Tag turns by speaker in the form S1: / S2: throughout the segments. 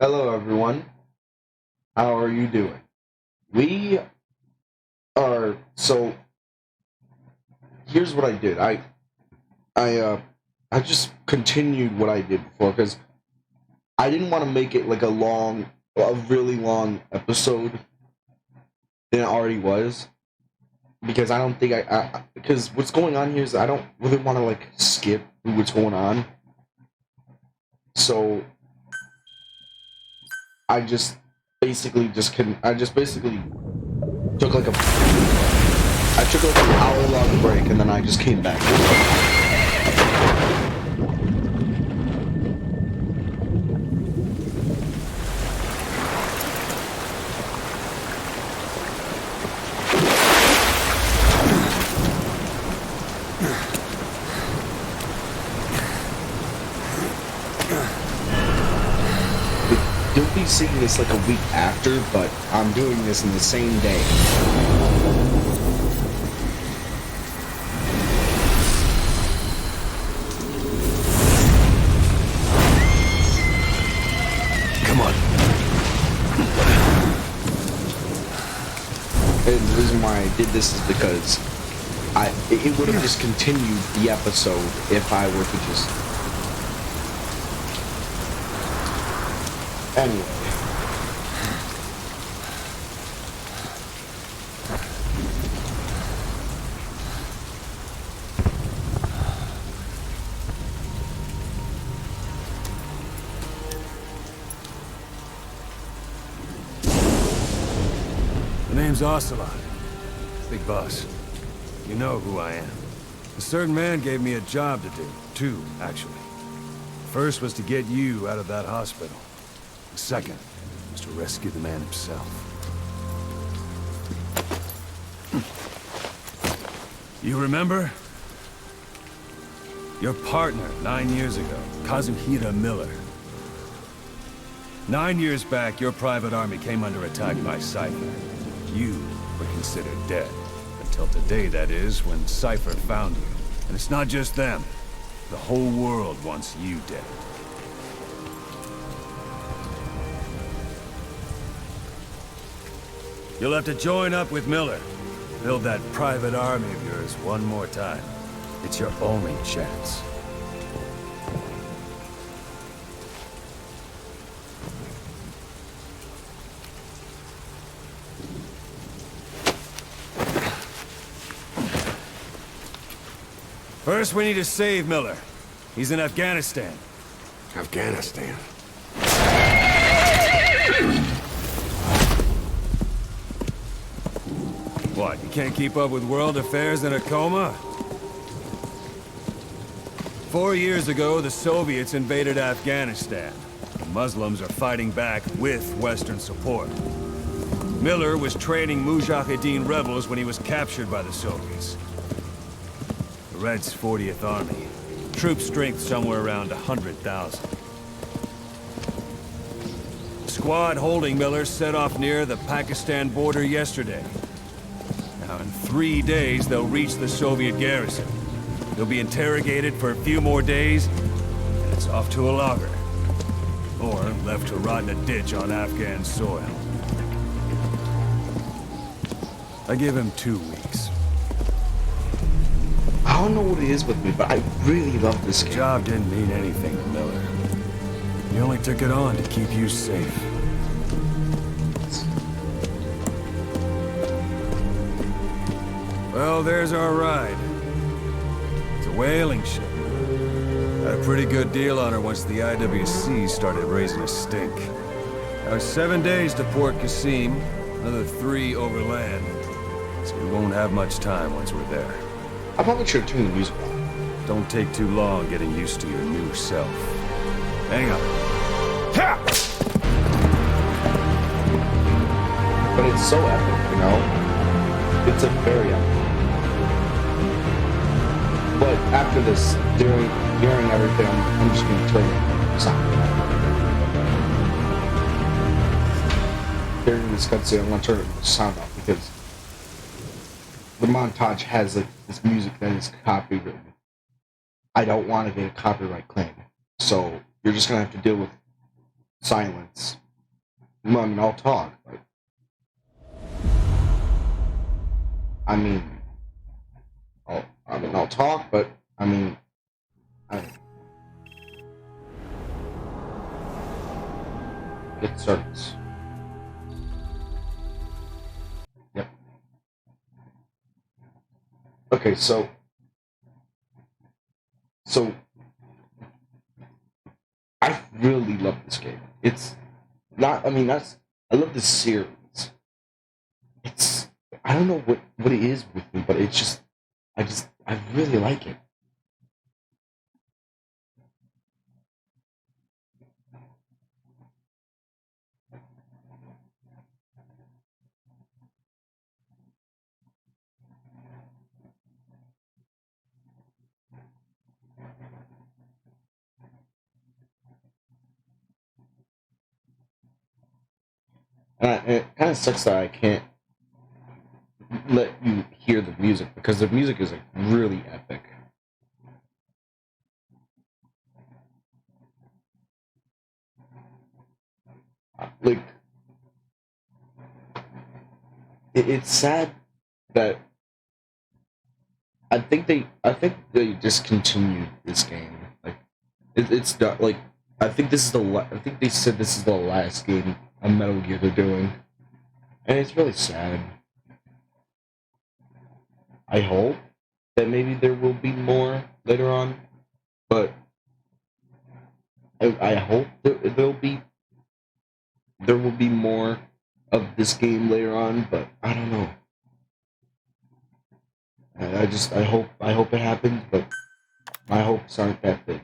S1: Hello, everyone. How are you doing? We are. So here's what I did. I, uh, I just continued what I did before because I didn't want to make it like a really long episode than it already was. Because I don't think because what's going on here is I don't really want to like skip what's going on. So I just basically just can. I just basically took like a I took like an hour long break and then I just came back. You'll be seeing this like a week after, but I'm doing this in the same day. And the reason why I did this is because it would have just continued the episode if I were to just anyway.
S2: The name's Ocelot. Big boss. You know who I am. A certain man gave me a job to do. Two, actually. First was to get you out of that hospital. The second was to rescue the man himself. You remember? Your partner 9 years ago, Kazuhira Miller. 9 years back, your private army came under attack by Cypher. You were considered dead. Until today, that is, when Cypher found you. And it's not just them. The whole world wants you dead. You'll have to join up with Miller. Build that private army of yours one more time. It's your only chance. First, we need to save Miller. He's in Afghanistan.
S3: Afghanistan?
S2: What, you can't keep up with world affairs in a coma? 4 years ago, the Soviets invaded Afghanistan. The Muslims are fighting back with Western support. Miller was training Mujahideen rebels when he was captured by the Soviets. The Reds' 40th Army. Troop strength somewhere around 100,000. The squad holding Miller set off near the Pakistan border yesterday. Now, in 3 days, they'll reach the Soviet garrison. They'll be interrogated for a few more days, and it's off to a lager. Or left to rot in a ditch on Afghan soil. I give him 2 weeks.
S1: I don't know what it is with me, but I really love this
S2: The
S1: game.
S2: job didn't mean anything to Miller. He only took it on to keep you safe. Well, there's our ride. It's a whaling ship. Had a pretty good deal on her once the IWC started raising a stink. Now, 7 days to Port Qasim, another 3 overland. So we won't have much time once we're there.
S1: I probably should tune the music on.
S2: Don't take too long getting used to your new self. Hang on. Ha!
S1: But it's so epic, you know? It's a very epic. But after this, during everything, I'm just gonna turn the sound off. During this cutscene, I'm gonna turn the sound off because the montage has like this music that is copywritten. I don't want to get a copyright claim, so you're just gonna have to deal with silence. Well, I mean, I'll talk, but I mean, I'll talk, but I mean, get service. Yep. Okay, so I really love this game. It's not. I mean, I love this series. It's. I don't know what it is with me, but it's just. I really like it. And it kind of sucks that I can't let you hear the music because the music is like really epic. Like it's sad that I think they discontinued this game. Like it's not like I think this is I think they said this is the last game on Metal Gear they're doing, and it's really sad. I hope that maybe there will be more later on, but I hope there will be more of this game later on, but I don't know. I hope it happens, but my hopes aren't that big.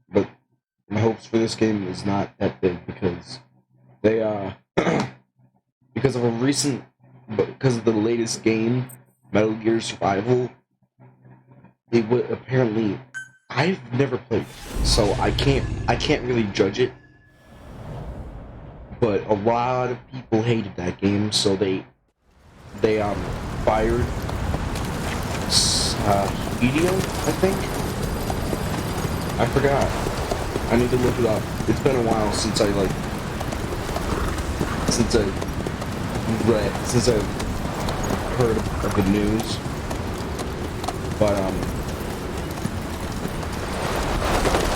S1: But my hopes for this game is not that big because they because of because of the latest game, Metal Gear Survival. It would apparently I've never played it, so I can't really judge it. But a lot of people hated that game, so they fired Hideo, I think. I forgot. I need to look it up. It's been a while since I heard of the news. But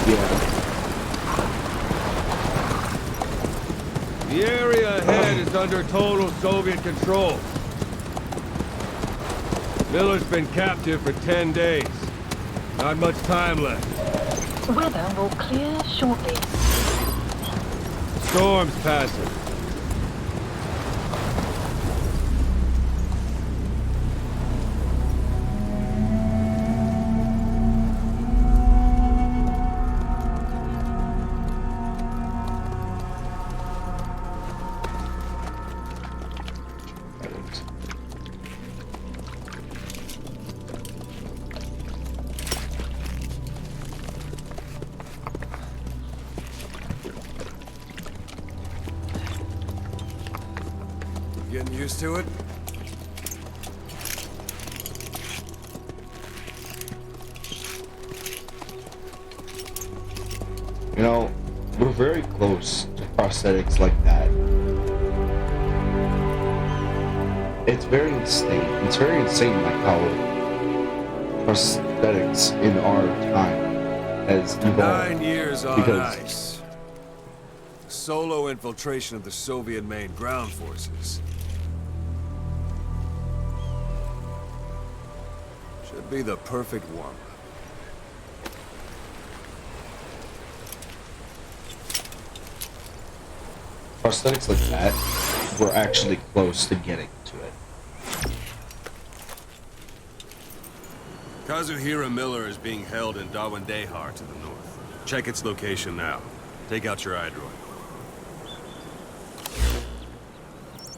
S1: yeah.
S2: The area ahead is under total Soviet control. Miller's been captive for 10 days. Not much time left.
S4: Weather will clear shortly.
S2: Storm's passing. Getting used to it?
S1: You know, we're very close to prosthetics like that. It's very insane. It's very insane like how prosthetics in our time has evolved.
S2: 9 years on
S1: Because-
S2: ice. Solo infiltration of the Soviet main ground forces. Should be the perfect warm-up.
S1: Prosthetics like that, we're actually close to getting to it.
S2: Kazuhira Miller is being held in Dawandehar to the north. Check its location now. Take out your iDroid.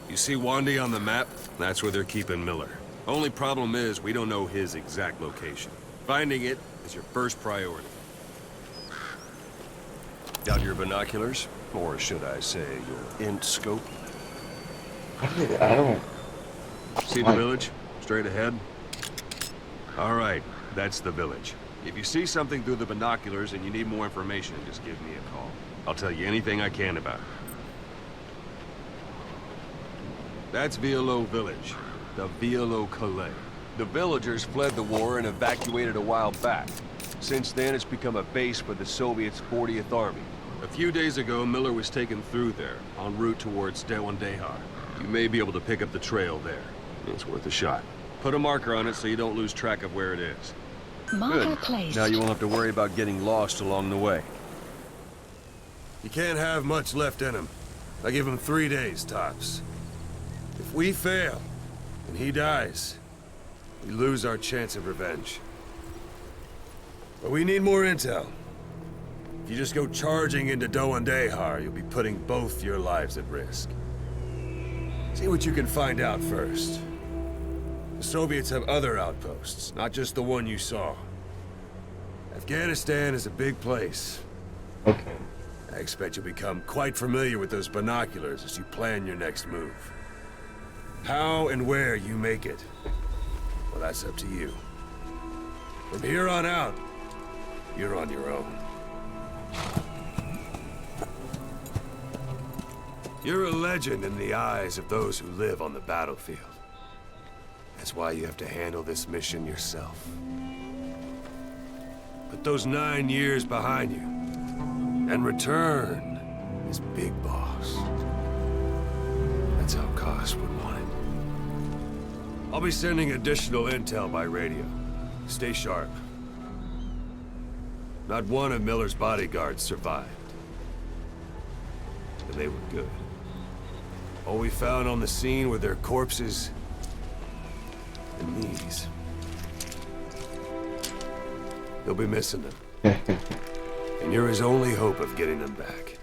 S2: You see Wandy on the map? That's where they're keeping Miller. Only problem is, we don't know his exact location. Finding it is your first priority.
S5: Got your binoculars? Or should I say, your int scope?
S1: I don't.
S2: See the village? Straight ahead? All right, that's the village.
S5: If you see something through the binoculars and you need more information, just give me a call. I'll tell you anything I can about it. That's Violo Village. The Violo Calais. The villagers fled the war and evacuated a while back. Since then, it's become a base for the Soviets' 40th Army. A few days ago, Miller was taken through there, en route towards Dewandehar. You may be able to pick up the trail there. It's worth a shot. Put a marker on it so you don't lose track of where it is.
S4: Marker
S5: Good.
S4: placed.
S5: Now you won't have to worry about getting lost along the way.
S3: He can't have much left in him. I give him 3 days, tops. If we fail, and he dies, we lose our chance of revenge. But we need more intel. If you just go charging into Dewandehar, you'll be putting both your lives at risk. See what you can find out first. The Soviets have other outposts, not just the one you saw. Afghanistan is a big place.
S1: Okay.
S3: I expect you'll become quite familiar with those binoculars as you plan your next move. How and where you make it, well, that's up to you. From here on out, you're on your own. You're a legend in the eyes of those who live on the battlefield. That's why you have to handle this mission yourself. Put those 9 years behind you, and return as Big Boss. That's how Koss would want it. I'll be sending additional intel by radio. Stay sharp. Not one of Miller's bodyguards survived. And they were good. All we found on the scene were their corpses and knees. You'll be missing them. And you're his only hope of getting them back.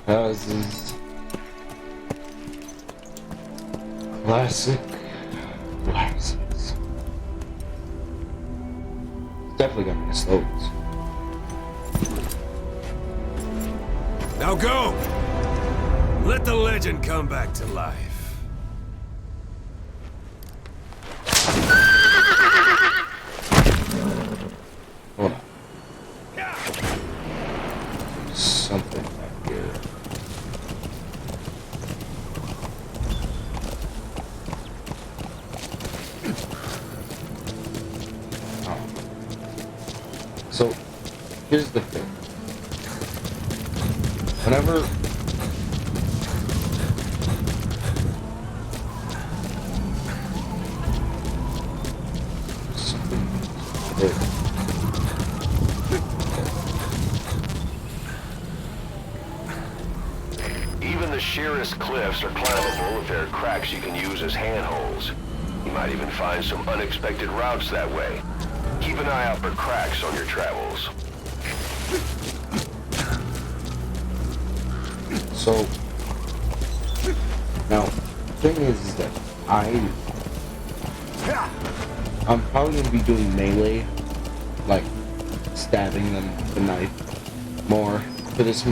S1: This is classic classics. Definitely gonna miss those.
S3: Now go! Let the legend come back to life.
S1: Hold on. Something back here. Oh. So, here's the thing. Whenever
S6: Even the sheerest cliffs are climbable if there are cracks you can use as handholds. You might even find some unexpected routes that way. Keep an eye out for cracks on your travels.
S1: So, now, the thing is that I'm probably going to be doing melee, like stabbing them with a knife, more for this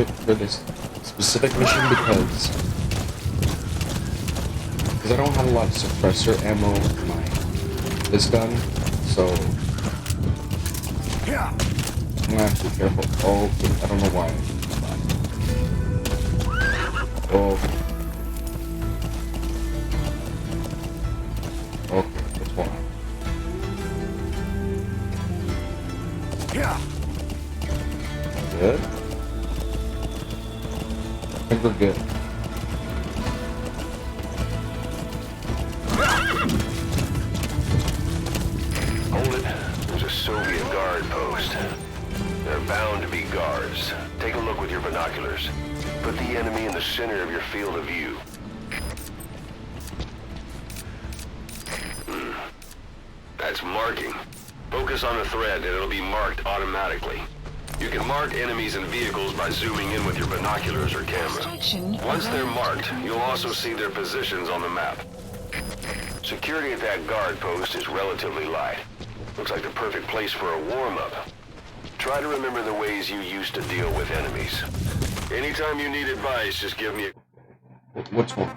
S1: specific mission because I don't have a lot of suppressor ammo in this gun, so I'm gonna have to be careful. Oh, I don't know why. Oh. Okay, that's why. Good. I think we're good.
S6: Hold it. There's a Soviet guard post. There are bound to be guards. Take a look with your binoculars. Put the enemy in the center of your field of view. That's marking. Focus on the thread and it'll be marked automatically. You can mark enemies and vehicles by zooming in with your binoculars or camera.
S4: Section
S6: Once they're
S4: around.
S6: marked, you'll also see their positions on the map. Security at that guard post is relatively light. Looks like the perfect place for a warm-up. Try to remember the ways you used to deal with enemies. Anytime you need advice, just give me a...
S1: What's one?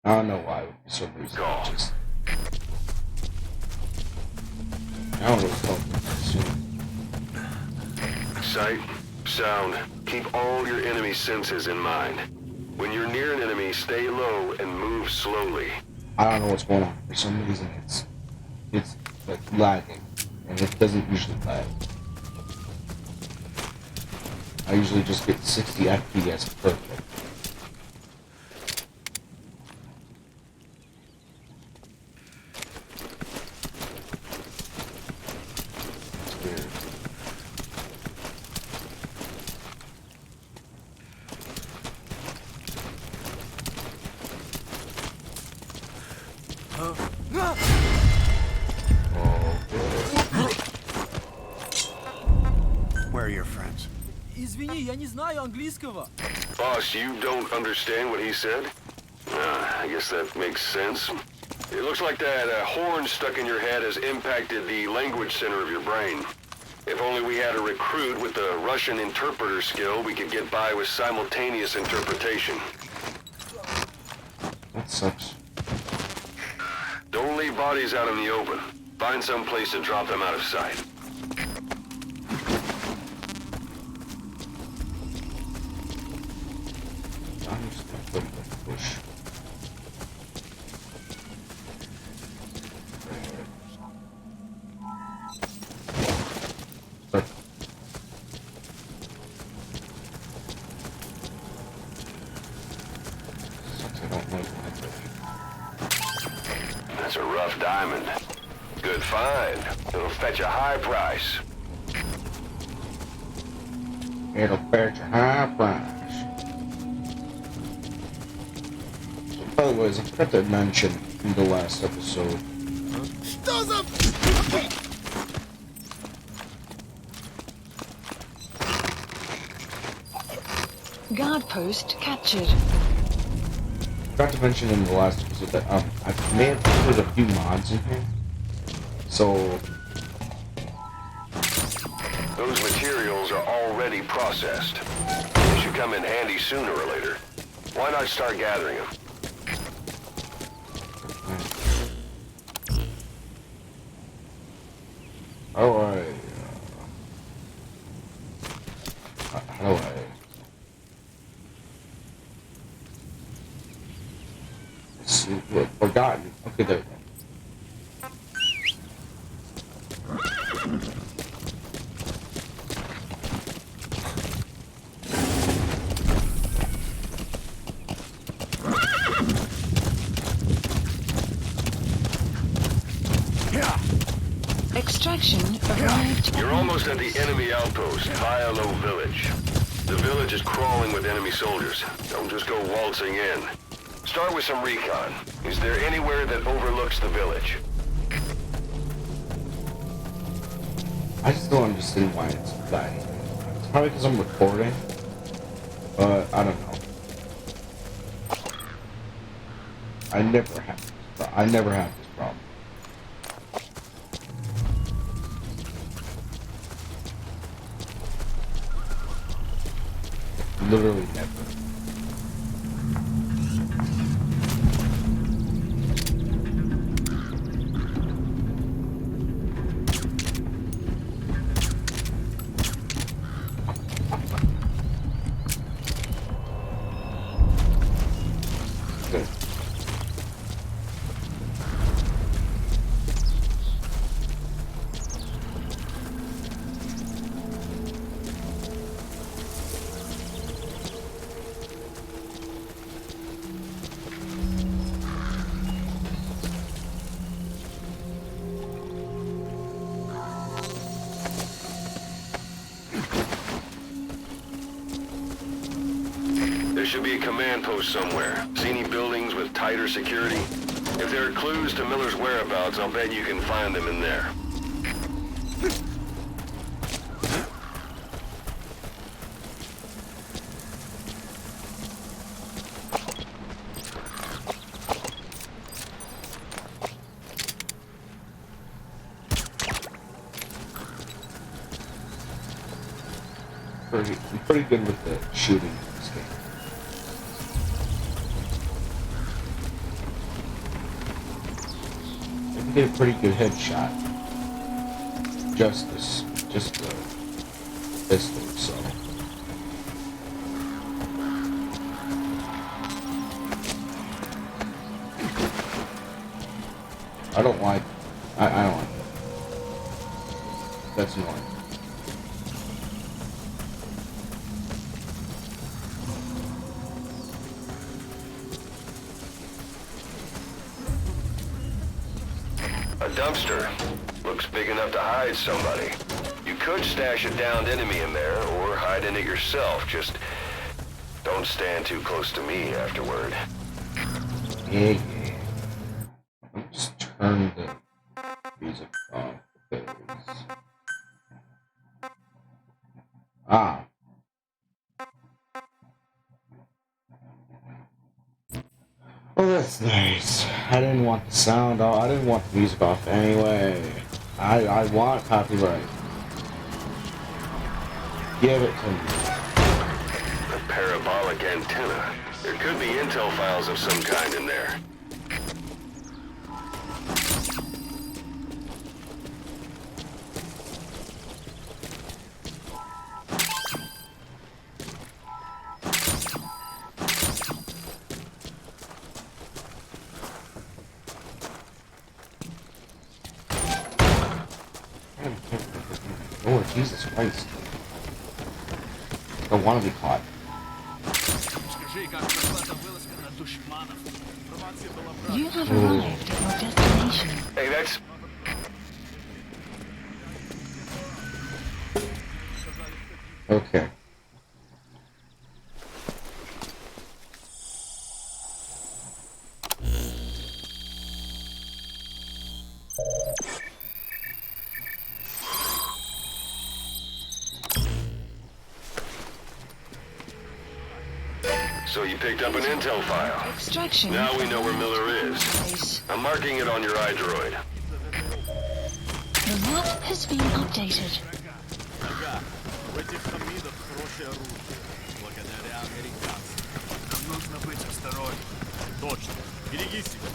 S1: I don't know why, for some reason.
S6: Call.
S1: I don't know what's going
S6: Sight, sound. Keep all your enemy senses in mind. When you're near an enemy, stay low and move slowly.
S1: I don't know what's going on. For some reason, it's like lagging, and it doesn't usually lag. I usually just get 60 FPS perfect. It's weird.
S7: Where are your friends?
S8: Извини, я не знаю английского.
S6: Boss, you don't understand what he said? I guess that makes sense. It looks like that horn stuck in your head has impacted the language center of your brain. If only we had a recruit with the Russian interpreter skill, we could get by with simultaneous interpretation.
S1: That sucks.
S6: Don't leave bodies out in the open. Find some place to drop them out of sight.
S1: I'm just gonna put it in the bush. Perfect. Sucks I don't like my bush.
S6: That's a rough diamond. Good find. It'll fetch a high price.
S1: It'll fetch a high price. Otherwise, I forgot to mention in the last episode.
S4: Guard post captured.
S1: Forgot to mention in the last episode that I may have put a few mods in here. So
S6: Those materials are already processed. They should come in handy sooner or later. Why not start gathering them?
S1: how do I see what forgotten? Okay, there we go.
S4: Extraction arrived.
S6: You're almost at the enemy outpost, Vialo Village. The village is crawling with enemy soldiers. Don't just go waltzing in. Start with some recon. Is there anywhere that overlooks the village?
S1: I just don't understand why it's lagging. It's probably because I'm recording, but I don't know. I never have this problem. Literally never. Good.
S6: There should be a command post somewhere. See any buildings with tighter security? If there are clues to Miller's whereabouts, I'll bet you can find them in there.
S1: I'm pretty good with the shooting in this game. I can get a pretty good headshot. Just the pistol, so. I don't like it. That's annoying.
S6: A dumpster. Looks big enough to hide somebody. You could stash a downed enemy in there, or hide in it yourself. Just don't stand too close to me afterward.
S1: Yeah. Let me just turn the music off. Ah. Oh, that's nice. I didn't want the sound off. I didn't want the music off anyway. I want copyright. Give it to me.
S6: A parabolic antenna. There could be intel files of some kind in there.
S1: Oh, Jesus Christ. Don't want to be caught.
S4: You have arrived at your destination.
S6: Hey, that's...
S1: Okay.
S6: So you picked up an intel file.
S4: Extraction.
S6: Now we know where Miller is.
S4: Base.
S6: I'm marking it on your iDroid.
S4: The map has been updated.
S8: У этих хамидов хорошее оружие. Благодаря американцам. Нам нужно быть осторожнее. Точно. Береги себя.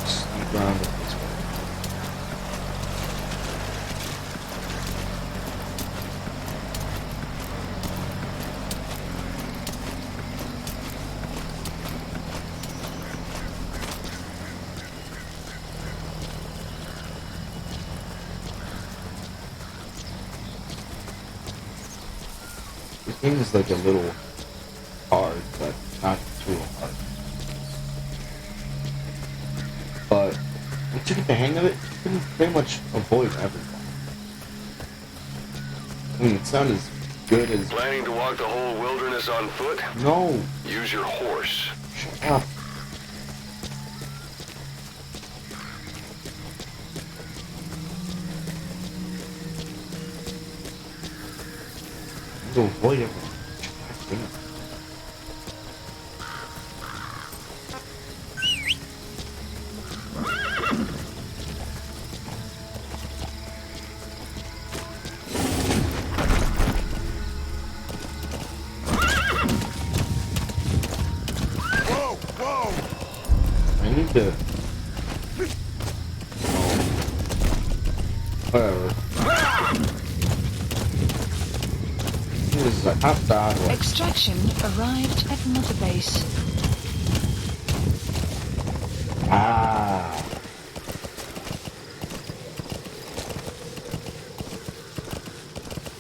S1: Sneak around it this way. This game is like a little hard, but not too hard. But once you get the hang of it, you can pretty much avoid everything. I mean, it's not as good as...
S6: Planning to walk the whole wilderness on foot?
S1: No!
S6: Use your horse.
S1: Shut up. To avoid everything. God damn.
S3: Whoa, whoa!
S1: I need to... Whatever. This is a hot dog.
S4: Extraction arrived at Mother Base.
S1: Ah.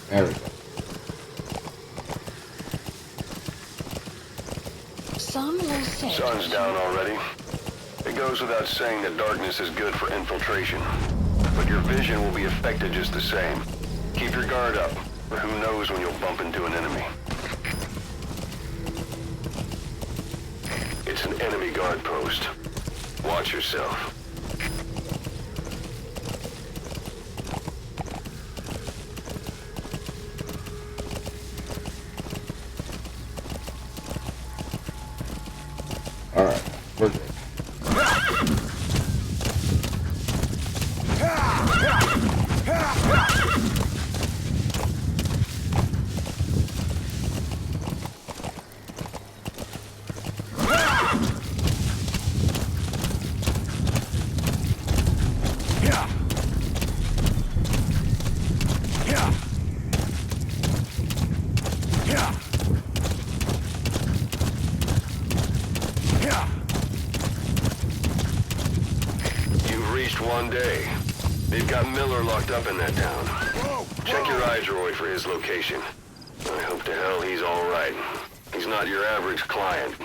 S1: There we go.
S4: Some will say...
S6: Sun's down already. It goes without saying that darkness is good for infiltration. But your vision will be affected just the same. Keep your guard up, or who knows when you'll bump into an enemy. It's an enemy guard post. Watch yourself.
S1: Alright, we're good.
S6: You've reached one day. They've got Miller locked up in that town. Check your eye droid for his location. I hope to hell he's all right. He's not your average client.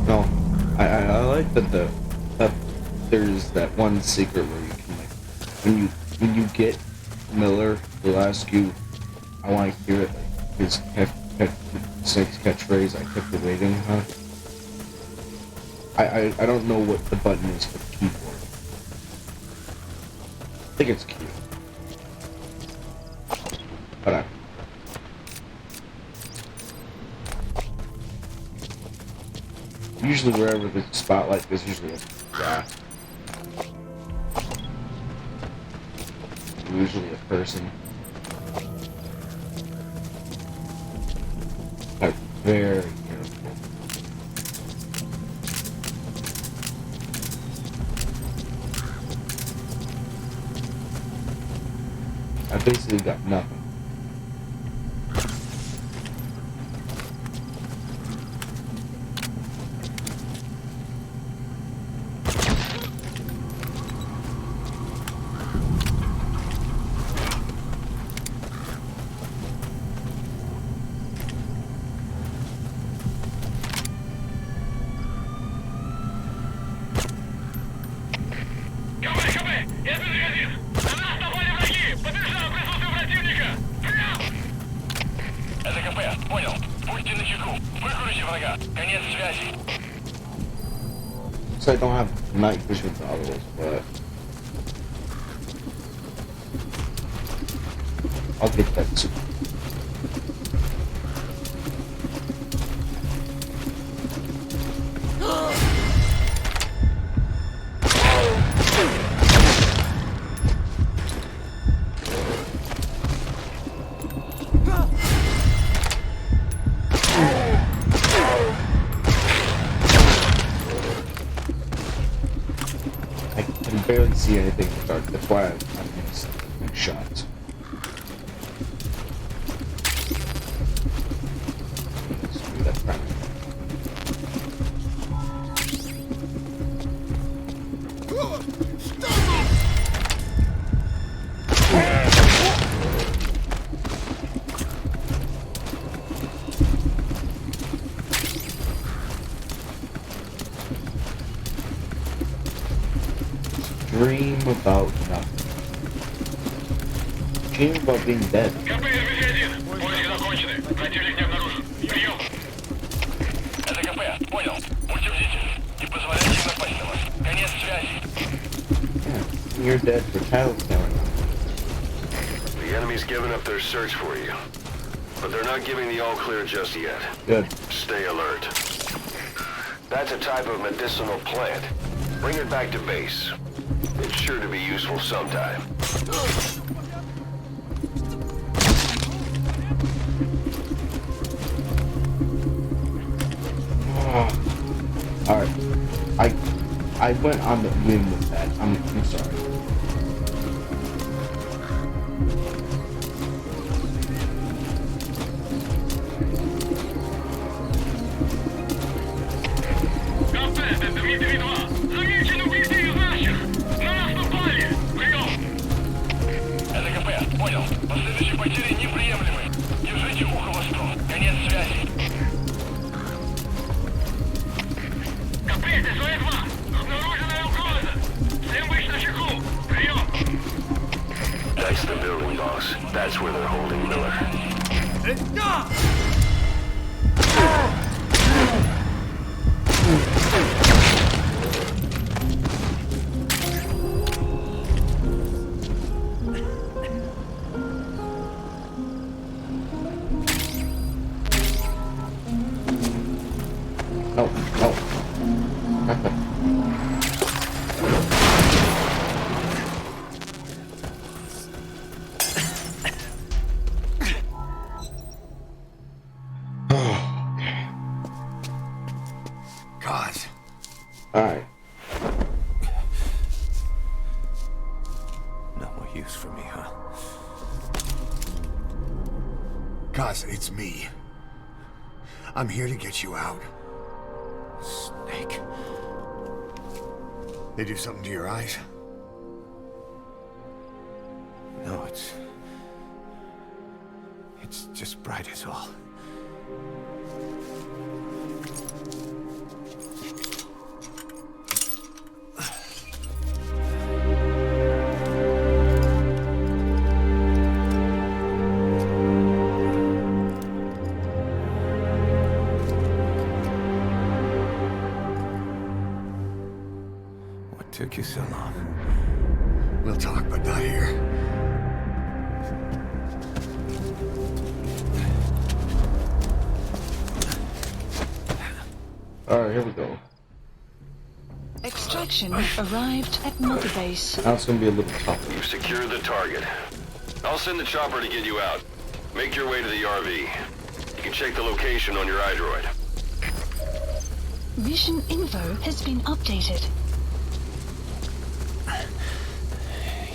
S1: No, I like that that there's that one secret where you can like when you get Miller, they'll ask you, I want to hear it, like his Snake's catchphrase, I kept you waiting, huh? I don't know what the button is for the keyboard. I think it's Q. But usually wherever the spotlight is, usually usually a person. Like very careful. I basically got nothing. So I don't have night vision goggles, but I'll get that too. I can barely see anything in the dark. That's why I'm missing shots. Screw that crap. Dream about nothing. Dream about being dead. Yeah, you're dead for title killing.
S6: The enemy's given up their search for you. But they're not giving the all-clear just yet.
S1: Good.
S6: Stay alert. That's a type of medicinal plant. Bring it back to base. It's sure to be useful sometime.
S1: Alright. I went on the whim with that. I'm sorry.
S6: Понял. Последующие потери неприемлемы. Держите ухо востро. Конец связи. Капрес, СОЭ-2! Обнаруженная угроза! Всем быть начеку! Прием! That's the building, boss. That's where they're holding Miller.
S1: No, no.
S3: God.
S1: Alright.
S3: No more use for me, huh?
S7: Kaz, it's me. I'm here to get you out.
S3: Snake.
S7: They do something to your eyes?
S3: No, it's just bright as all. What took you so long?
S7: We'll talk, but not here.
S1: Alright, here we go.
S4: Extraction arrived at Mother Base.
S1: Now it's gonna be a little tougher.
S6: You've secured the target. I'll send the chopper to get you out. Make your way to the RV. You can check the location on your iDroid.
S4: Vision info has been updated.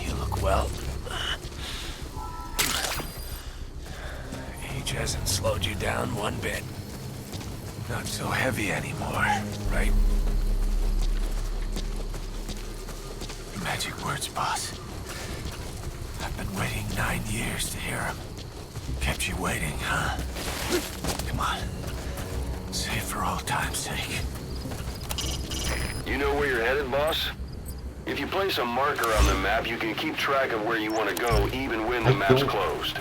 S3: You look well. Age hasn't slowed you down one bit. Not so heavy anymore, right? Magic words, boss. I've been waiting 9 years to hear them. Kept you waiting, huh? Come on. Say it for old time's sake.
S6: You know where you're headed, boss? If you place a marker on the map, you can keep track of where you want to go even when the map's closed.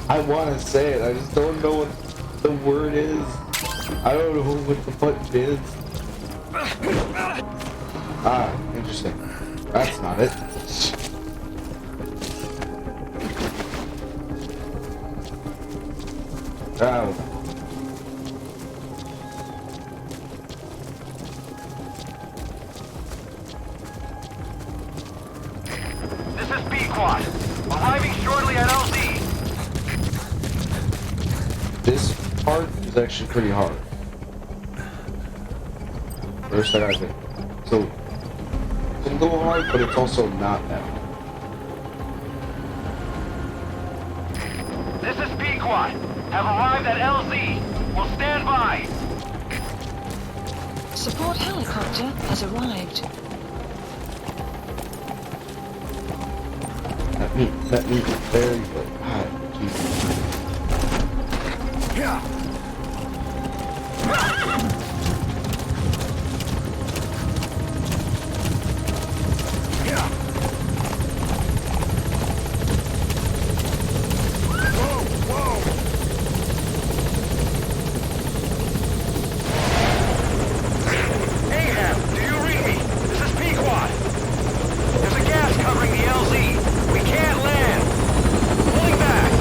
S1: I want to say it, I just don't know what the word is. I don't know what the button is. Ah, interesting. That's not it. Oh.
S6: This is B-Quad. Arriving shortly at LZ.
S1: This part is actually pretty hard. First I gotta think. So, it's a little hard, but it's also not that hard.
S6: This is B-Quad. Have arrived at LZ. Will stand by.
S4: Support helicopter has arrived.
S1: That means very good. Ah, Jesus.
S6: Ahab, do you read me? This is Pequod. There's a gas covering the LZ. We can't land. Pulling back.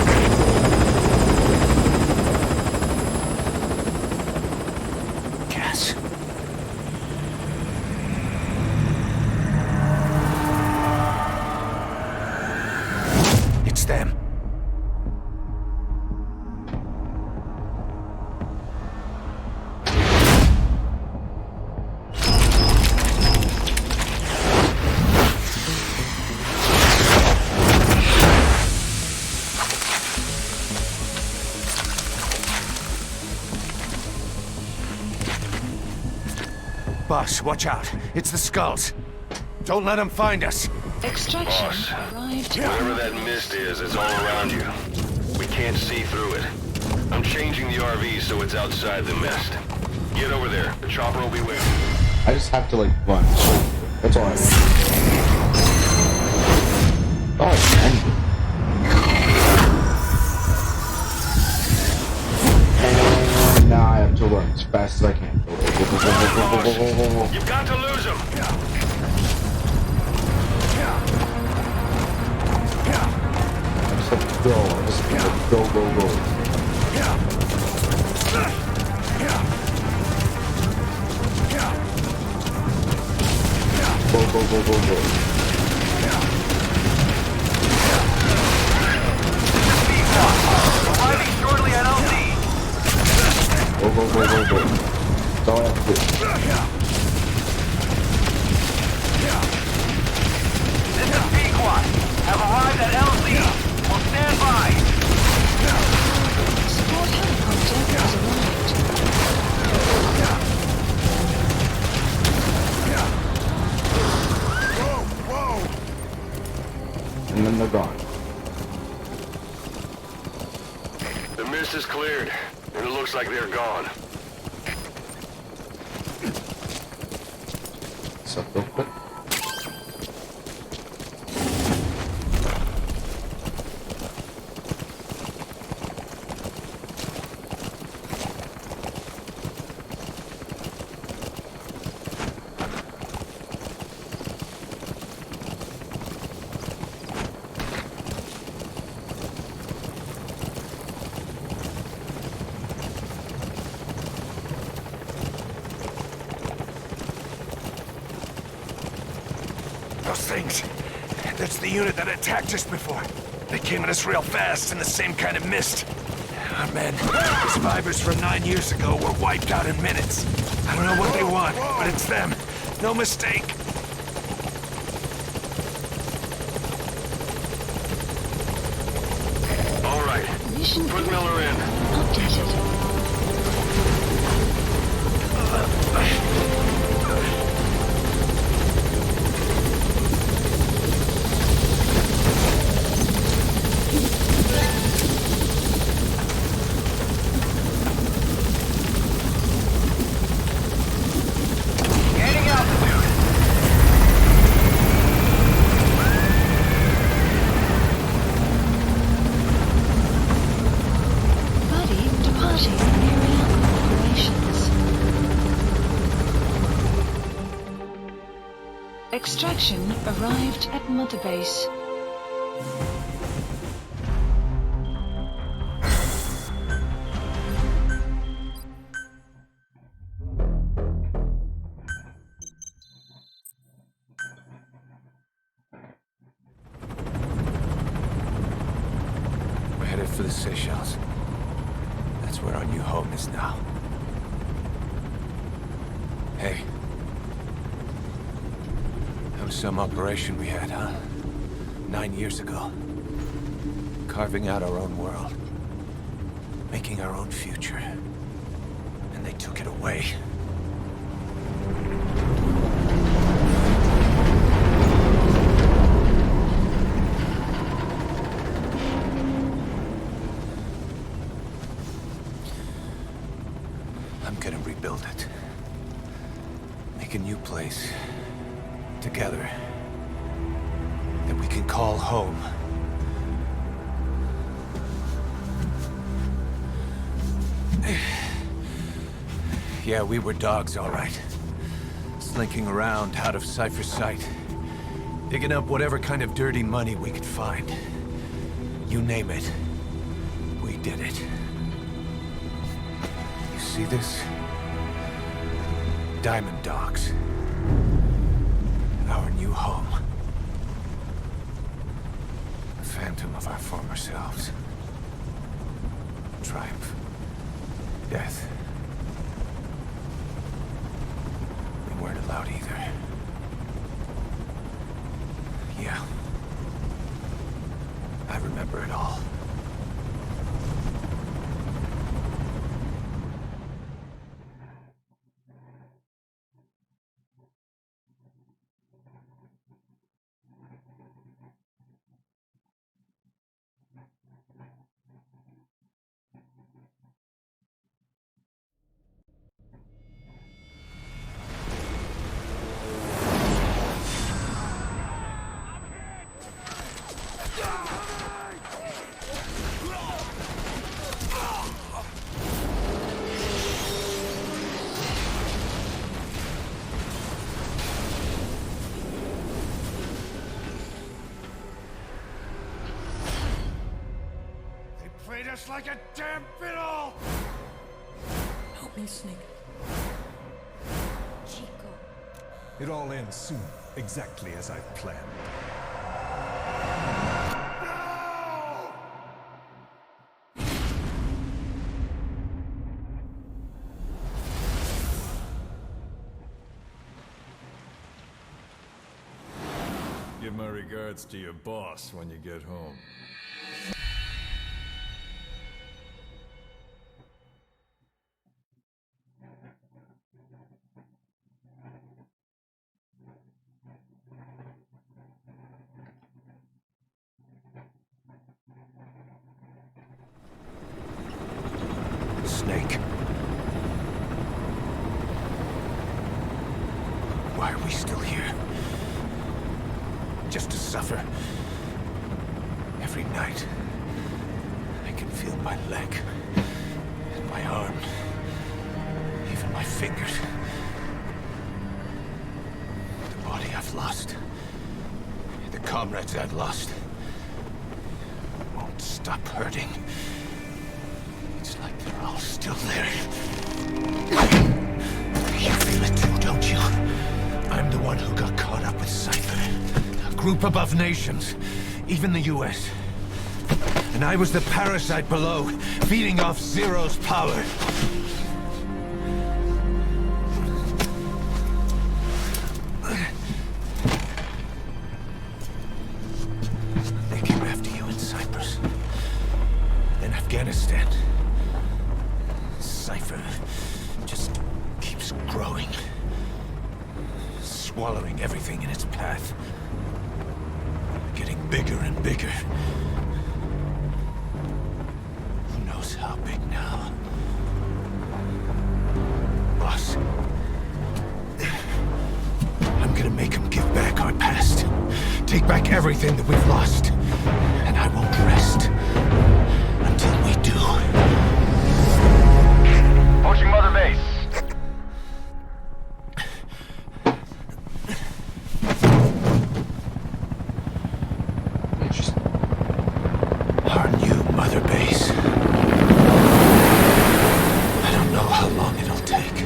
S9: Boss, watch out. It's the skulls. Don't let them find us.
S4: Extraction
S6: Boss,
S4: arrived.
S6: whatever that mist is, it's all around you. We can't see through it. I'm changing the RV so it's outside the mist. Get over there. The chopper will be with you.
S1: I just have to like run. That's all I want. Oh, man. And now I have to run as fast as I can. Go, go, go, go, go, go, go, go, go, go.
S6: You've got to lose him.
S1: I just have to go. I just have to go, go, go. Go, go, go, go, go.
S8: Arriving shortly at LZ.
S1: Go, go, go, go, go. That's all I have to do.
S8: This is Pequot. Have arrived at LZ. Will stand by.
S4: Support helicopter has arrived.
S1: And then they're gone.
S6: The mist is cleared, and it looks like they're gone.
S1: What's up, real quick?
S9: Those things. That's the unit that attacked us before. They came at us real fast in the same kind of mist. Our men, the survivors from 9 years ago, were wiped out in minutes. I don't know what they want, but it's them. No mistake.
S6: All right,
S4: Mission
S6: put Miller in.
S4: updated.
S8: Gaining altitude.
S4: Buddy departing area operations. Extraction arrived at Mother Base.
S9: We're headed for the Seychelles. That's where our new home is now. Hey. That was some operation we had, huh? 9 years ago. Carving out our own world. Making our own future. And they took it away. I'm gonna rebuild it. Make a new place. Together. That we can call home. Yeah, we were dogs, all right. Slinking around out of Cypher's sight. Digging up whatever kind of dirty money we could find. You name it. We did it. You see this? Diamond Dogs. Our new home. A phantom of our former selves. Triumph. Death. We weren't allowed either. Yeah. I remember it all. us like a damn fiddle!
S10: Help me, Snake.
S4: Chico.
S7: It all ends soon, exactly as I've planned.
S2: Give my regards to your boss when you get home.
S9: Snake. Why are we still here? Just to suffer. Every night, I can feel my leg, and my arm, even my fingers. The body I've lost, the comrades I've lost, won't stop hurting. It's like they're all still there. You feel it too, don't you? I'm the one who got caught up with Cypher. A group above nations, even the US. And I was the parasite below, feeding off Zero's power. They came after you in Cyprus. Then Afghanistan. Cypher just keeps growing. Swallowing everything in its path. Getting bigger and bigger. Who knows how big now? Boss. I'm gonna make him give back our past. Take back everything that we've lost. And I won't rest until we do.
S6: Approaching Mother Base.
S9: Our new Mother Base. I don't know how long it'll take,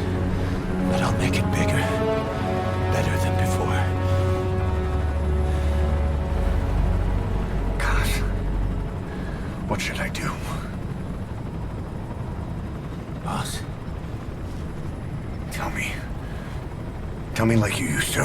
S9: but I'll make it bigger. Better than before.
S7: Gosh. What should I do?
S9: Boss?
S7: Tell me. Tell me like you used to.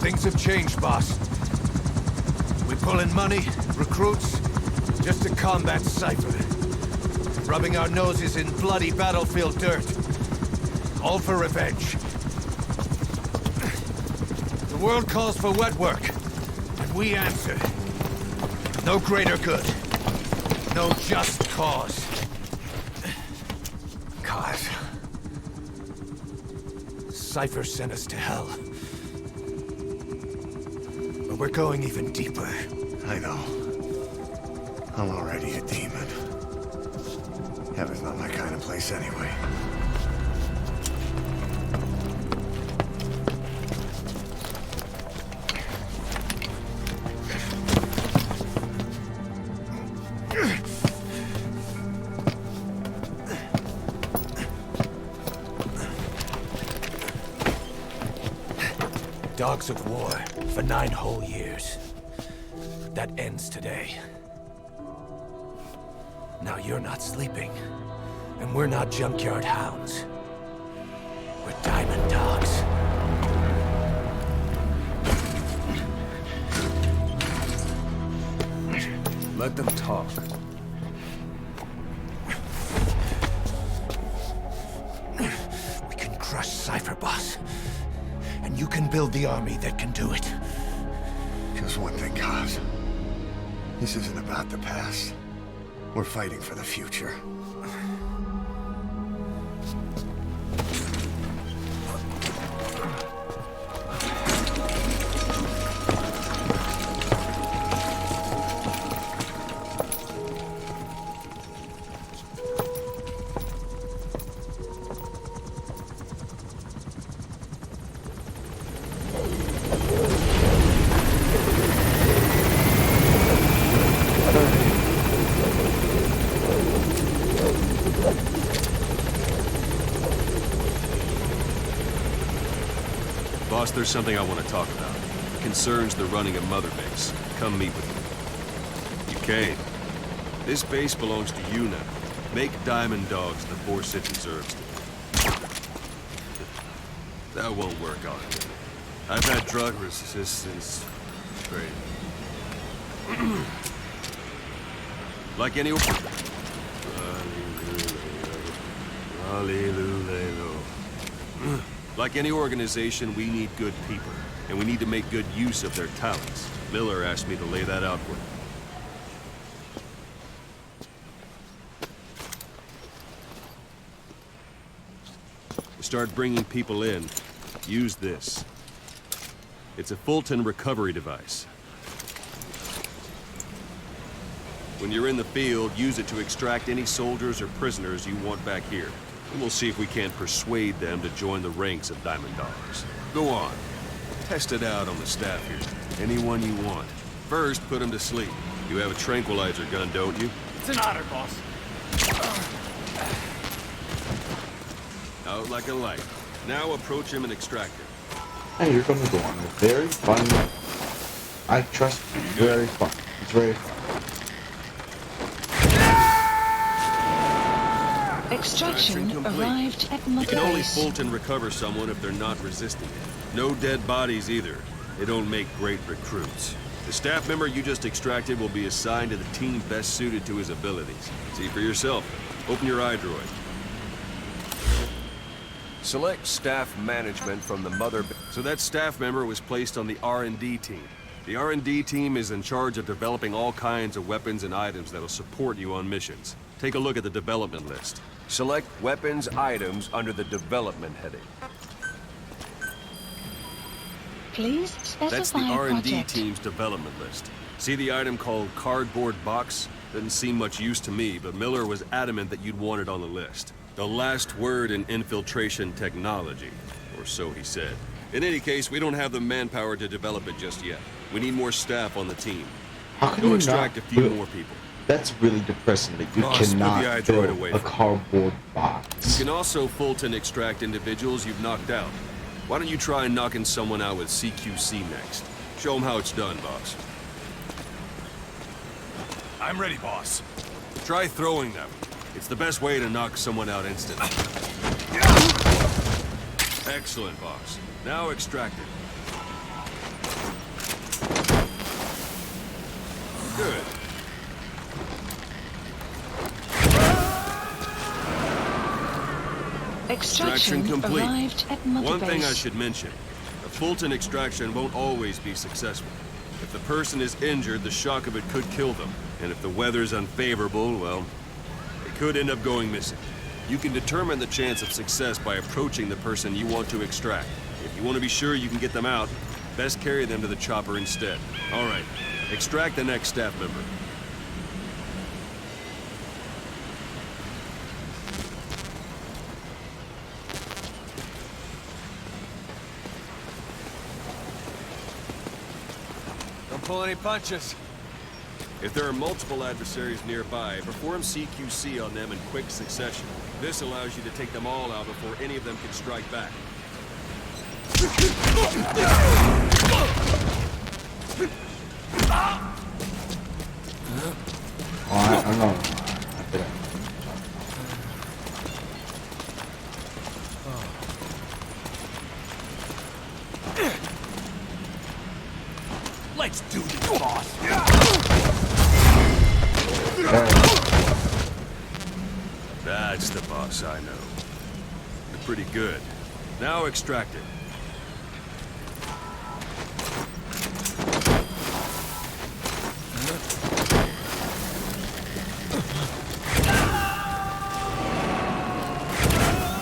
S9: Things have changed, boss. We pull in money, recruits, just to combat Cypher. Rubbing our noses in bloody battlefield dirt. All for revenge. The world calls for wet work, and we answer. No greater good. No just cause.
S7: Cause?
S9: Cypher sent us to hell. But we're going even deeper.
S7: I know. I'm already a demon. Heaven's not my kind of place anyway.
S9: Dogs of war for 9 whole years. That ends today. Now you're not sleeping, and we're not junkyard hounds. We're diamond dogs.
S2: Let them talk.
S9: We can crush Cypher, boss. And you can can build the army that can do it.
S7: Just one thing, Kaz. This isn't about the past. We're fighting for the future.
S5: Boss, there's something I want to talk about. It concerns the running of Mother Base. Come meet with me. You came. This base belongs to you now. Make Diamond Dogs the force it deserves to. That won't work on it. I've had drug resistance. Great. Like any... Like any organization, we need good people, and we need to make good use of their talents. Miller asked me to lay that out for you. To start bringing people in, use this. It's a Fulton recovery device. When you're in the field, use it to extract any soldiers or prisoners you want back here. And we'll see if we can't persuade them to join the ranks of Diamond Dogs. Go on. Test it out on the staff here. Anyone you want. First, put them to sleep. You have a tranquilizer gun, don't you?
S8: It's an honor, boss.
S5: Out like a light. Now approach him and extract him.
S1: And you're going to go on a very fun night. I trust you. Very fun. It's very fun.
S4: Extraction arrived at
S5: You
S4: Mother
S5: can only
S4: Base.
S5: Fulton recover someone if they're not resisting it. No dead bodies either. They don't make great recruits. The staff member you just extracted will be assigned to the team best suited to his abilities. See for yourself. Open your iDroid. Select staff management from the Mother Base. So that staff member was placed on the R&D team. The R&D team is in charge of developing all kinds of weapons and items that'll support you on missions. Take a look at the development list. Select weapons items under the development heading.
S4: Please specify
S5: That's the
S4: a
S5: R&D
S4: project.
S5: team's development list. See the item called cardboard box? Doesn't seem much use to me, but Miller was adamant that you'd want it on the list. The last word in infiltration technology, or so he said. In any case, we don't have the manpower to develop it just yet. We need more staff on the team.
S1: How can
S5: Go
S1: you
S5: extract a
S1: not
S5: few
S1: build-
S5: more people.
S1: That's really depressing that you
S5: Boss, put the
S1: cannot
S5: iDroid
S1: build
S5: away
S1: a
S5: from me.
S1: cardboard box.
S5: You can also Fulton extract individuals you've knocked out. Why don't you try knocking someone out with CQC next? Show them how it's done, boss.
S8: I'm ready, boss.
S5: Try throwing them. It's the best way to knock someone out instantly. Excellent, boss. Now extract it. Good.
S4: Extraction
S5: complete.
S4: arrived at Mother
S5: One thing I
S4: Base.
S5: should mention. A Fulton extraction won't always be successful. If the person is injured, the shock of it could kill them. And if the weather's unfavorable, well, they could end up going missing. You can determine the chance of success by approaching the person you want to extract. If you want to be sure you can get them out, best carry them to the chopper instead. All right, extract the next staff member.
S8: Don't pull any punches.
S5: If there are multiple adversaries nearby, perform CQC on them in quick succession. This allows you to take them all out before any of them can strike back.
S1: Oh, I know. I feel like-
S8: Let's do this, boss.
S5: That's the boss I know. You're pretty good. Now extract it.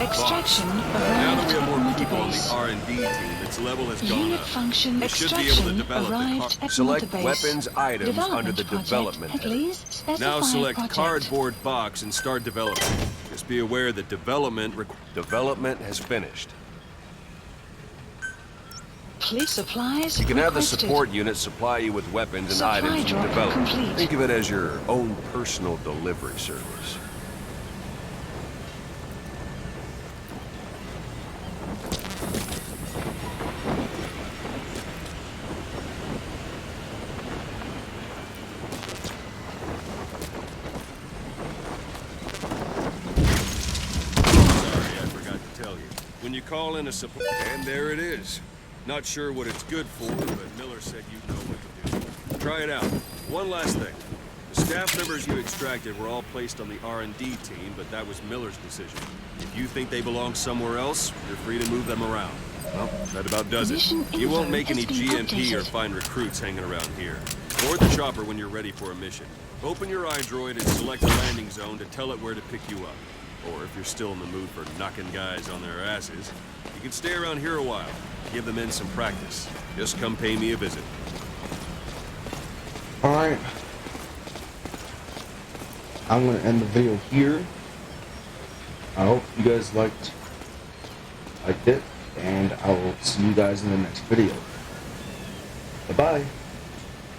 S4: extraction
S5: Now
S4: arrived
S5: that we have
S4: at
S5: more
S4: Mother
S5: people on the
S4: Base.
S5: R&D team, its level has gone
S4: Unit
S5: up.
S4: function
S5: We should be able to
S4: extraction
S5: develop the
S4: arrived at
S5: Select
S4: Mother Base.
S5: weapons items
S4: Development
S5: under the
S4: project,
S5: development header.
S4: please specify
S5: Now select
S4: project.
S5: cardboard box and start development. Just be aware that development has finished.
S4: Police supplies
S5: You can have the
S4: requested.
S5: support unit supply you with weapons and
S4: Supply
S5: items from
S4: drop
S5: development.
S4: complete.
S5: Think of it as your own personal delivery service. Sorry, I forgot to tell you. When you call in a supply... And there it is. Not sure what it's good for, but Miller said you'd know what to do. Try it out. One last thing. The staff members you extracted were all placed on the R&D team, but that was Miller's decision. If you think they belong somewhere else, you're free to move them around. Well, that about does it.
S4: Mission
S5: You won't
S4: info
S5: make any
S4: has been
S5: GMP or
S4: updated.
S5: find recruits hanging around here. Board the chopper when you're ready for a mission. Open your iDroid and select a landing zone to tell it where to pick you up. Or if you're still in the mood for knocking guys on their asses, you can stay around here a while. Give the men some practice. Just come pay me a visit.
S1: Alright. I'm going to end the video here. I hope you guys liked it, and I will see you guys in the next video. Bye-bye.